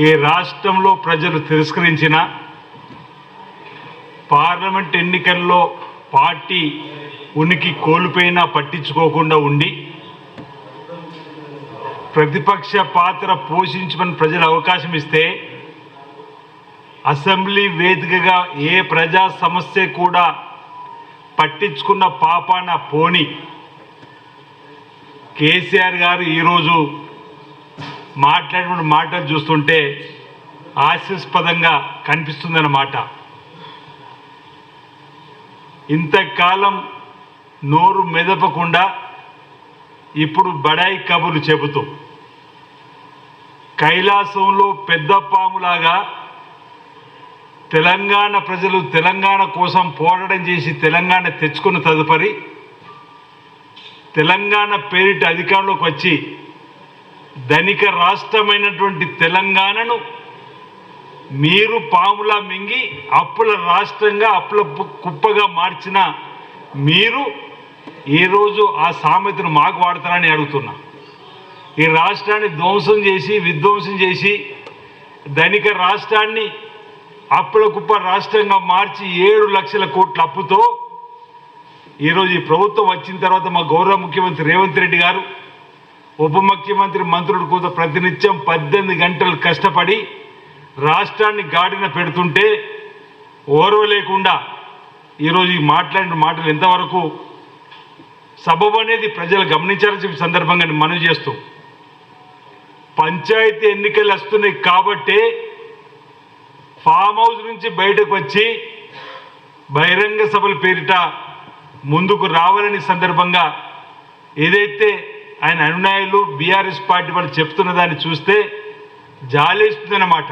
ఈ రాష్ట్రంలో ప్రజలు తిరస్కరించిన పార్లమెంట్ ఎన్నికల్లో పార్టీ ఉనికి కోల్పోయినా పట్టించుకోకుండా ఉండి ప్రతిపక్ష పాత్ర పోషించమని ప్రజలు అవకాశం ఇస్తే అసెంబ్లీ వేదికగా ఏ ప్రజా సమస్య కూడా పట్టించుకున్న పాపాన పోని కేసీఆర్ గారు ఈరోజు మాట్లాడిన మాటలు చూస్తుంటే హాస్యాస్పదంగా కనిపిస్తుందన్నమాట. ఇంతకాలం నోరు మెదపకుండా ఇప్పుడు బడాయి కబుర్లు చెబుతూ కైలాసంలో పెద్ద పాములాగా తెలంగాణ ప్రజలు తెలంగాణ కోసం పోరాటం చేసి తెలంగాణ తెచ్చుకున్న తదుపరి తెలంగాణ పేరిట అధికారంలోకి వచ్చి ధనిక రాష్ట్రమైనటువంటి తెలంగాణను మీరు పాములా మింగి అప్పుల రాష్ట్రంగా అప్పుల కుప్పగా మార్చిన మీరు ఈరోజు ఆ సామెతను మాకు వాడతారని అడుగుతున్నా. ఈ రాష్ట్రాన్ని ధ్వంసం చేసి విధ్వంసం చేసి ధనిక రాష్ట్రాన్ని అప్పుల కుప్ప రాష్ట్రంగా మార్చి 7 లక్షల కోట్ల అప్పుతో ఈరోజు ఈ ప్రభుత్వం వచ్చిన తర్వాత మా గౌరవ ముఖ్యమంత్రి రేవంత్ రెడ్డి గారు ఉప ముఖ్యమంత్రి మంత్రులు కూడా ప్రతినిత్యం 18 గంటలు కష్టపడి రాష్ట్రాన్ని గాడిన పెడుతుంటే ఓర్వలేకుండా ఈరోజు ఈ మాట్లాడిన మాటలు ఎంతవరకు సబబు అనేది ప్రజలు గమనించాల్సిన సందర్భంగా మనవి చేస్తూ పంచాయతీ ఎన్నికలు వస్తున్నాయి కాబట్టి ఫామ్ హౌస్ నుంచి బయటకు వచ్చి బహిరంగ సభల పేరిట ముందుకు రావాలని సందర్భంగా ఏదైతే ఆయన అనునాయులు బీఆర్ఎస్ పార్టీ వాళ్ళు చెప్తున్న దాన్ని చూస్తే జాలేస్తుందన్నమాట.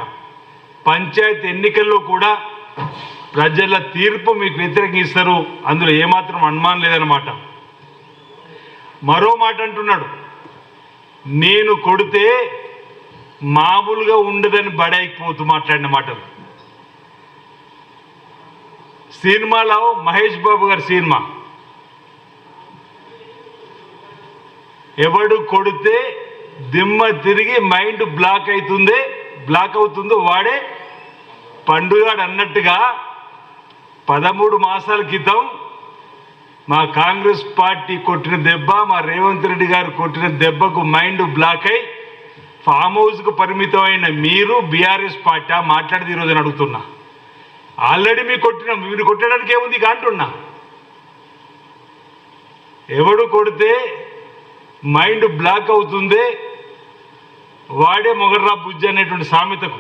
పంచాయతీ ఎన్నికల్లో కూడా ప్రజల తీర్పు మీకు వ్యతిరేకంగా ఇస్తారు, అందులో ఏమాత్రం అనుమానం లేదన్నమాట. మరో మాట అంటున్నాడు, నేను కొడితే మామూలుగా ఉండదని బడాయిపోతూ మాట్లాడిన మాటలు. సినిమాలో మహేష్ బాబు గారి సినిమా, ఎవడు కొడితే దిమ్మ తిరిగి మైండ్ బ్లాక్ అవుతుందో వాడే పండుగాడు అన్నట్టుగా 13 మాసాల క్రితం మా కాంగ్రెస్ పార్టీ కొట్టిన దెబ్బ, మా రేవంత్ రెడ్డి గారు కొట్టిన దెబ్బకు మైండ్ బ్లాక్ అయి ఫామ్ హౌస్కు పరిమితమైన మీరు బీఆర్ఎస్ పార్టీ మాట్లాడేది ఈరోజు అడుగుతున్నా. ఆల్రెడీ మీరు కొట్టడానికి ఏముంది అంటున్నా. ఎవడు కొడితే మైండ్ బ్లాక్ అవుతుంది వాడే మొగర్రా బుజ్జి అనేటువంటి సామెతకు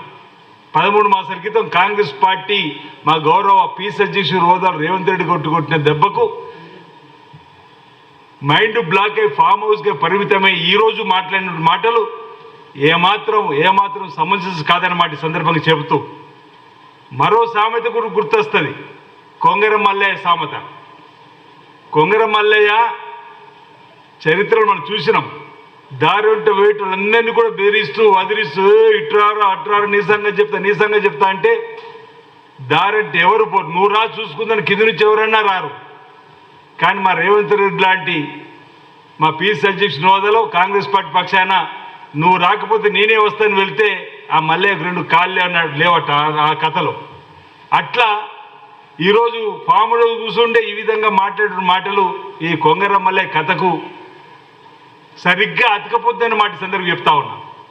13 మాసాల క్రితం కాంగ్రెస్ పార్టీ మా గౌరవ పీస్ అధ్యక్షుడు హోదాలు రేవంత్ రెడ్డి కొట్టిన దెబ్బకు మైండ్ బ్లాక్ అయి ఫామ్ హౌస్కి పరిమితమై ఈరోజు మాట్లాడిన మాటలు ఏమాత్రం సమంజసం కాదన్నమాట సందర్భంగా చెబుతూ మరో సామెత కూడా గుర్తొస్తుంది, కొంగర మల్లయ్య సామెత. కొంగర మల్లయ్య చరిత్రలో మనం చూసినాం. దారి ఉంటే వేటులందరినీ కూడా బెదిరిస్తూ వదిలిస్తూ ఇట్రారు నీ సంగతి చెప్తా అంటే దారంటే ఎవరు పోరు, నువ్వు రా చూసుకుందని కింద నుంచి ఎవరన్నా రారు. కానీ మా రేవంత్ రెడ్డి లాంటి మా పీసీ అధ్యక్షుని హోదాలో కాంగ్రెస్ పార్టీ పక్షాన నువ్వు రాకపోతే నేనే వస్తాను వెళ్తే ఆ మల్లయ్యకు 2 కాళ్ళు అన్నాడు లేవట ఆ కథలో. అట్లా ఈరోజు ఫామ్లో కూర్చుంటే ఈ విధంగా మాట్లాడిన మాటలు ఈ కొంగర మల్లయ్య కథకు సరిగ్గా అతకపోద్దని మాట సందర్భం చెప్తా ఉన్నా.